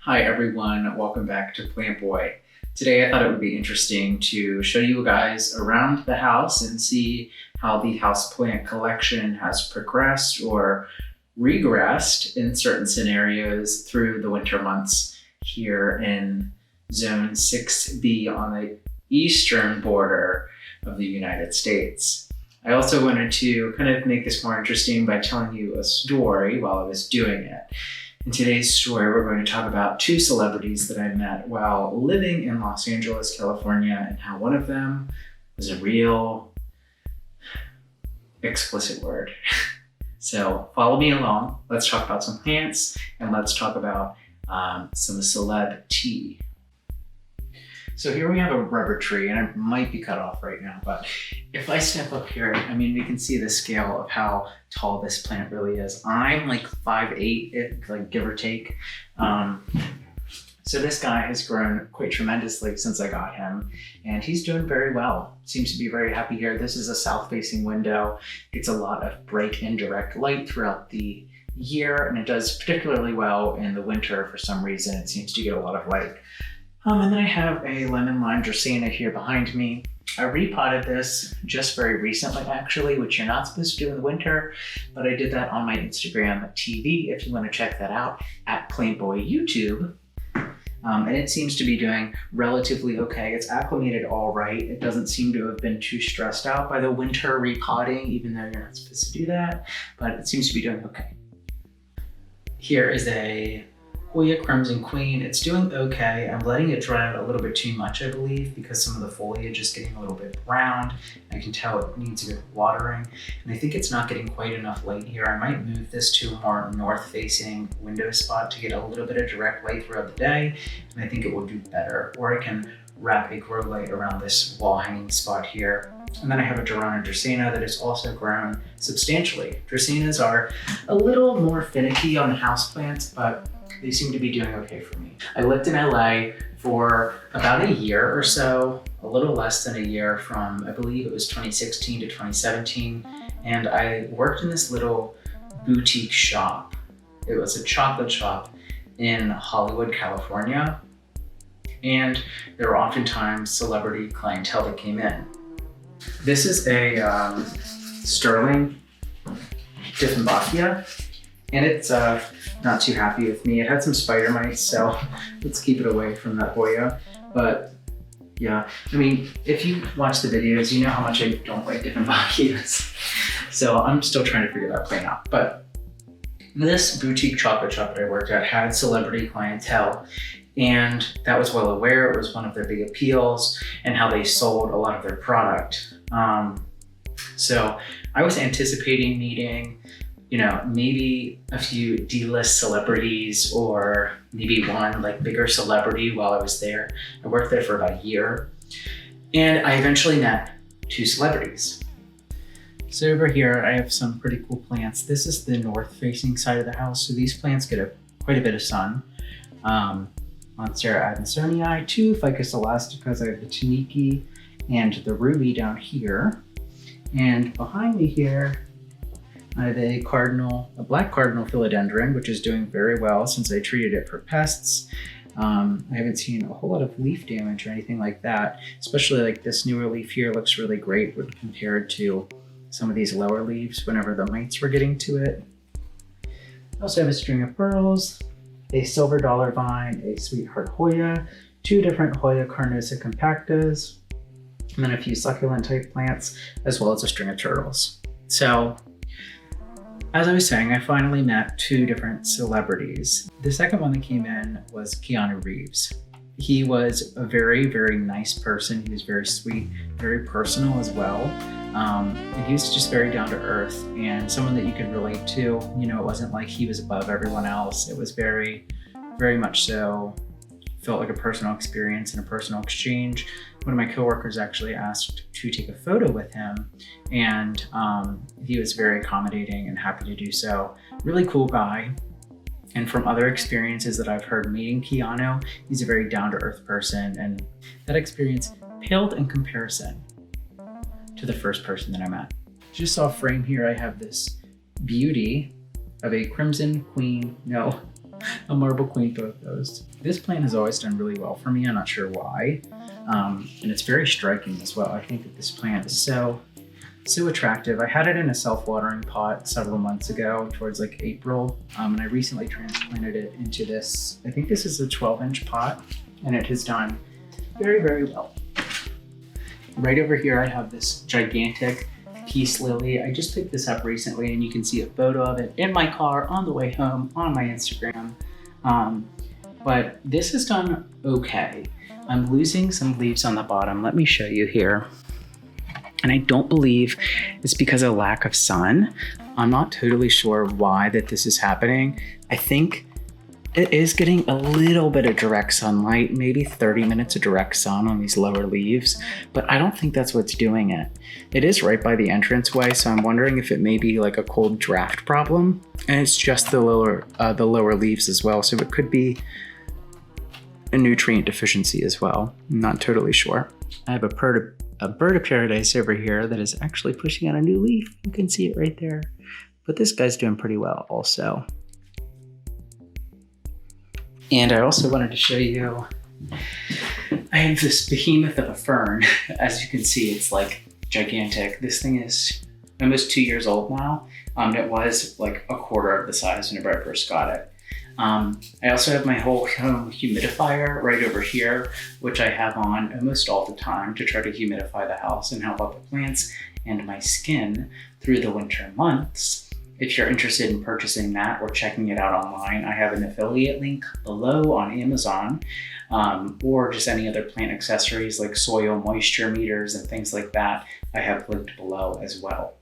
Hi everyone, welcome back to Plant Boy. Today I thought it would be interesting to show you guys around the house and see how the houseplant collection has progressed or regressed in certain scenarios through the winter months here in Zone 6B on the eastern border of the United States. I also wanted to kind of make this more interesting by telling you a story while I was doing it. In today's story, we're going to talk about two celebrities that I met while living in Los Angeles, California, and how one of them was a real explicit word. So follow me along. Let's talk about some plants and let's talk about some celeb tea. So here we have a rubber tree, and it might be cut off right now, but if I step up here, I mean, we can see the scale of how tall this plant really is. I'm like 5'8", like give or take. So this guy has grown quite tremendously since I got him, and he's doing very well. Seems to be very happy here. This is a south-facing window. Gets a lot of bright indirect light throughout the year, and it does particularly well in the winter for some reason. It seems to get a lot of light. And then I have a lemon lime Dracaena here behind me. I repotted this just very recently, actually, which you're not supposed to do in the winter, but I did that on my Instagram TV, if you want to check that out, at Plantboy YouTube. And it seems to be doing relatively okay. It's acclimated all right. It doesn't seem to have been too stressed out by the winter repotting, even though you're not supposed to do that, but it seems to be doing okay. Here is a Hoya Crimson Queen. It's doing okay. I'm letting it dry out a little bit too much, I believe, because some of the foliage is getting a little bit brown. I can tell it needs a good watering, and I think it's not getting quite enough light here. I might move this to a more north-facing window spot to get a little bit of direct light throughout the day, and I think it will do better. Or I can wrap a grow light around this wall-hanging spot here. And then I have a Dracaena that has also grown substantially. Dracaenas are a little more finicky on houseplants, but they seem to be doing okay for me. I lived in LA for about a year or so, a little less than a year, from I believe it was 2016 to 2017. And I worked in this little boutique shop. It was a chocolate shop in Hollywood, California. And there were oftentimes celebrity clientele that came in. This is a sterling Dieffenbachia, and it's not too happy with me. It had some spider mites, so let's keep it away from that Hoya. But yeah, I mean, if you watch the videos, you know how much I don't like Dieffenbachias. So I'm still trying to figure that plant out. But this boutique chocolate shop that I worked at had celebrity clientele, and that was well aware. It was one of their big appeals and how they sold a lot of their product. So I was anticipating meeting, maybe a few D-list celebrities or maybe one like bigger celebrity while I was there. I worked there for about a year, and I eventually met two celebrities. So over here, I have some pretty cool plants. This is the north-facing side of the house, so these plants get quite a bit of sun. Monstera adansonii, two Ficus elasticas. I have the Taniki and the Ruby down here. And behind me here, I have a black Cardinal Philodendron, which is doing very well since I treated it for pests. I haven't seen a whole lot of leaf damage or anything like that, especially like this newer leaf here looks really great when compared to some of these lower leaves whenever the mites were getting to it. I also have a string of pearls, a silver dollar vine, a sweetheart Hoya, two different Hoya carnosa compactas, and then a few succulent type plants, as well as a string of turtles. So, as I was saying, I finally met two different celebrities. The second one that came in was Keanu Reeves. He was a very, very nice person. He was very sweet, very personal as well. And he was just very down to earth and someone that you could relate to. It wasn't like he was above everyone else. It was very, very much so, felt like a personal experience and a personal exchange. One of my coworkers actually asked to take a photo with him, and he was very accommodating and happy to do so. Really cool guy. And from other experiences that I've heard meeting Keanu, he's a very down-to-earth person, and that experience paled in comparison to the first person that I met. Just off frame here, I have this beauty of a Crimson Queen, no, A marble queen pothos. This plant has always done really well for me. I'm not sure why. And it's very striking as well. I think that this plant is so attractive. I had it in a self-watering pot several months ago towards like April. And I recently transplanted it into this, I think this is a 12-inch pot, and it has done very, very well. Right over here, I have this gigantic peace lily. I just picked this up recently, and you can see a photo of it in my car on the way home on my Instagram. But this has done okay. I'm losing some leaves on the bottom. Let me show you here. And I don't believe it's because of lack of sun. I'm not totally sure why that this is happening. I think it is getting a little bit of direct sunlight, maybe 30 minutes of direct sun on these lower leaves, but I don't think that's what's doing it. It is right by the entranceway, so I'm wondering if it may be like a cold draft problem, and it's just the lower leaves as well, so it could be a nutrient deficiency as well. I'm not totally sure. I have a bird of paradise over here that is actually pushing out a new leaf. You can see it right there, but this guy's doing pretty well also. And I also wanted to show you, I have this behemoth of a fern. As you can see, it's like gigantic. This thing is almost 2 years old now. It was like a quarter of the size whenever I first got it. I also have my whole home humidifier right over here, which I have on almost all the time to try to humidify the house and help out the plants and my skin through the winter months. If you're interested in purchasing that or checking it out online, I have an affiliate link below on Amazon, or just any other plant accessories like soil moisture meters and things like that. I have linked below as well.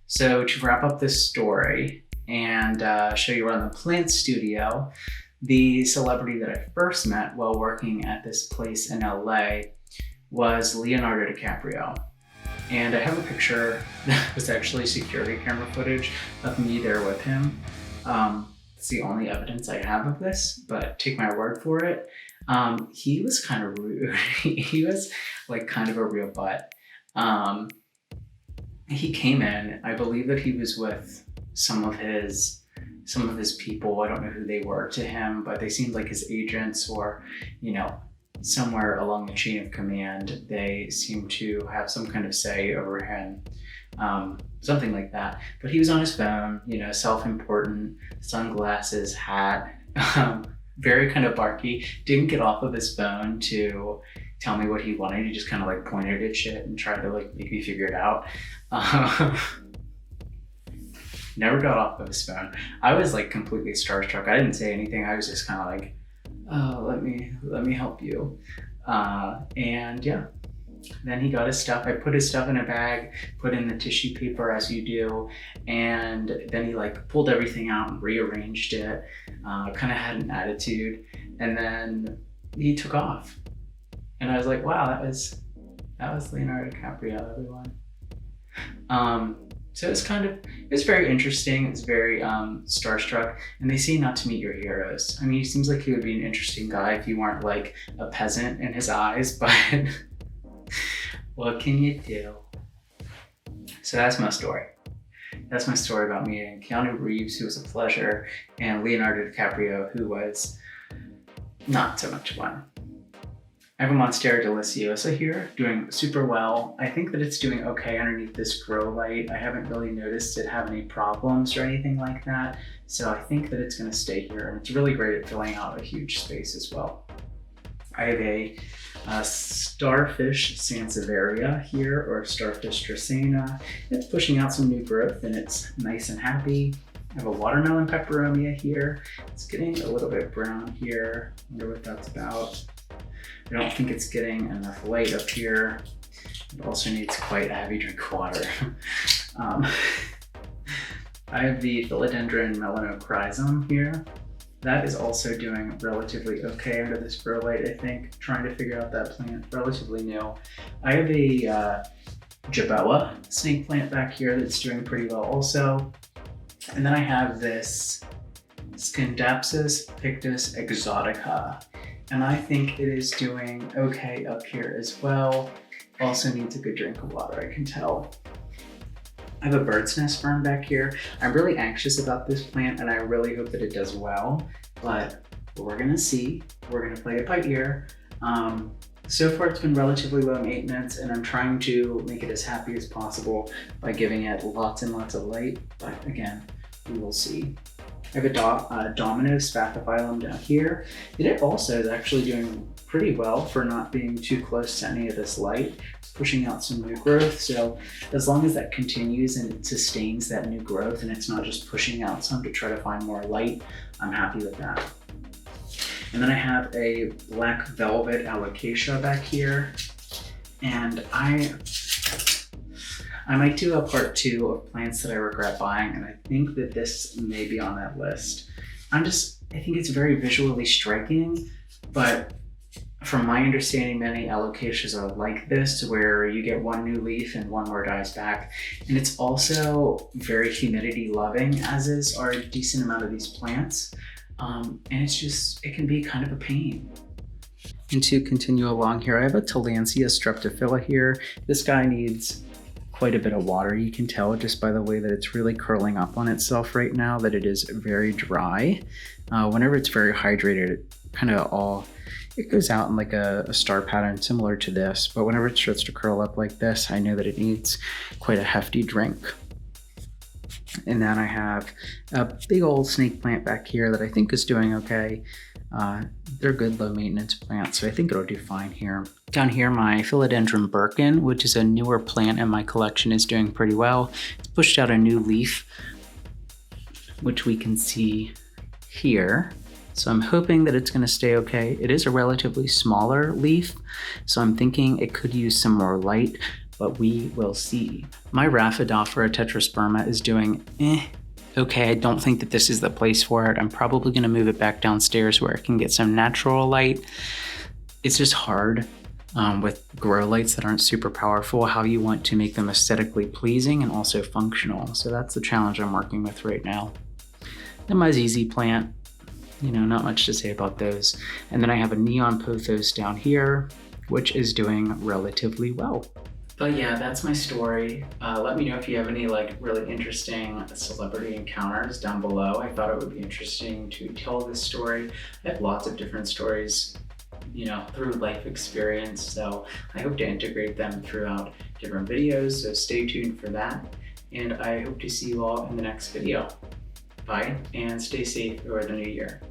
So to wrap up this story and show you around the plant studio, the celebrity that I first met while working at this place in LA was Leonardo Dicaprio. And I have a picture that was actually security camera footage of me there with him. It's the only evidence I have of this, but take my word for it. He was kind of rude. He was like kind of a real butt. He came in, I believe that he was with some of his people. I don't know who they were to him, but they seemed like his agents or, you know, somewhere along the chain of command. They seemed to have some kind of say over him, something like that. But he was on his phone, you know, self-important, sunglasses, hat, very kind of barky. Didn't get off of his phone to tell me what he wanted. He just kind of like pointed at shit and tried to like make me figure it out. Never got off of his phone. I was like completely starstruck. I didn't say anything. I was just kind of like, oh, let me help you. And yeah, then he got his stuff. I put his stuff in a bag, put in the tissue paper as you do, and then he like pulled everything out and rearranged it, kind of had an attitude, and then he took off. And I was like, wow, that was Leonardo Dicaprio, everyone. So it's very interesting. It's very starstruck, and they say not to meet your heroes. I mean, he seems like he would be an interesting guy if you weren't like a peasant in his eyes, but what can you do? So that's my story. That's my story about meeting Keanu Reeves, who was a pleasure, and Leonardo DiCaprio, who was not so much fun. I have a Monstera deliciosa here, doing super well. I think that it's doing okay underneath this grow light. I haven't really noticed it have any problems or anything like that. So I think that it's gonna stay here, and it's really great at filling out a huge space as well. I have a Starfish Sansevieria here, or Starfish Dracaena. It's pushing out some new growth and it's nice and happy. I have a watermelon peperomia here. It's getting a little bit brown here. Wonder what that's about. I don't think it's getting enough light up here. It also needs quite a heavy drink of water. I have the Philodendron Melanocrisome here. That is also doing relatively okay under this grow light, I think. Trying to figure out that plant, relatively new. I have a Jaboa snake plant back here that's doing pretty well also. And then I have this Scindapsus pictus exotica. And I think it is doing okay up here as well. Also needs a good drink of water, I can tell. I have a bird's nest fern back here. I'm really anxious about this plant and I really hope that it does well. but we're gonna see. We're gonna play it by ear. So far it's been relatively low maintenance, and I'm trying to make it as happy as possible by giving it lots and lots of light, but again, we will see. I have a domino spathiphyllum down here. It also is actually doing pretty well for not being too close to any of this light. It's pushing out some new growth, so as long as that continues and it sustains that new growth and it's not just pushing out some to try to find more light, I'm happy with that. And then I have a black velvet Alocasia back here. And I might do a part 2 of plants that I regret buying, and I think that this may be on that list. I think it's very visually striking, but from my understanding, many Alocasias are like this, where you get one new leaf and one more dies back. And it's also very humidity loving, as are a decent amount of these plants. And it can be kind of a pain. And to continue along here, I have a Talansia Streptophylla here. This guy needs quite a bit of water. You can tell just by the way that it's really curling up on itself right now that it is very dry. Whenever it's very hydrated, it goes out in like a star pattern similar to this, but whenever it starts to curl up like this, I know that it needs quite a hefty drink. And then I have a big old snake plant back here that I think is doing okay. They're good low maintenance plants, so I think it'll do fine here. Down here, my Philodendron Birkin, which is a newer plant in my collection, is doing pretty well. It's pushed out a new leaf, which we can see here. So I'm hoping that it's gonna stay okay. It is a relatively smaller leaf, so I'm thinking it could use some more light, but we will see. My Raphidophora Tetrasperma is doing okay. I don't think that this is the place for it. I'm probably gonna move it back downstairs where it can get some natural light. It's just hard with grow lights that aren't super powerful, how you want to make them aesthetically pleasing and also functional. So that's the challenge I'm working with right now. Then my ZZ plant, not much to say about those. And then I have a neon pothos down here, which is doing relatively well. But yeah, that's my story. Let me know if you have any really interesting celebrity encounters down below. I thought it would be interesting to tell this story. I have lots of different stories, through life experience. So I hope to integrate them throughout different videos. So stay tuned for that. And I hope to see you all in the next video. Bye, and stay safe over the new year.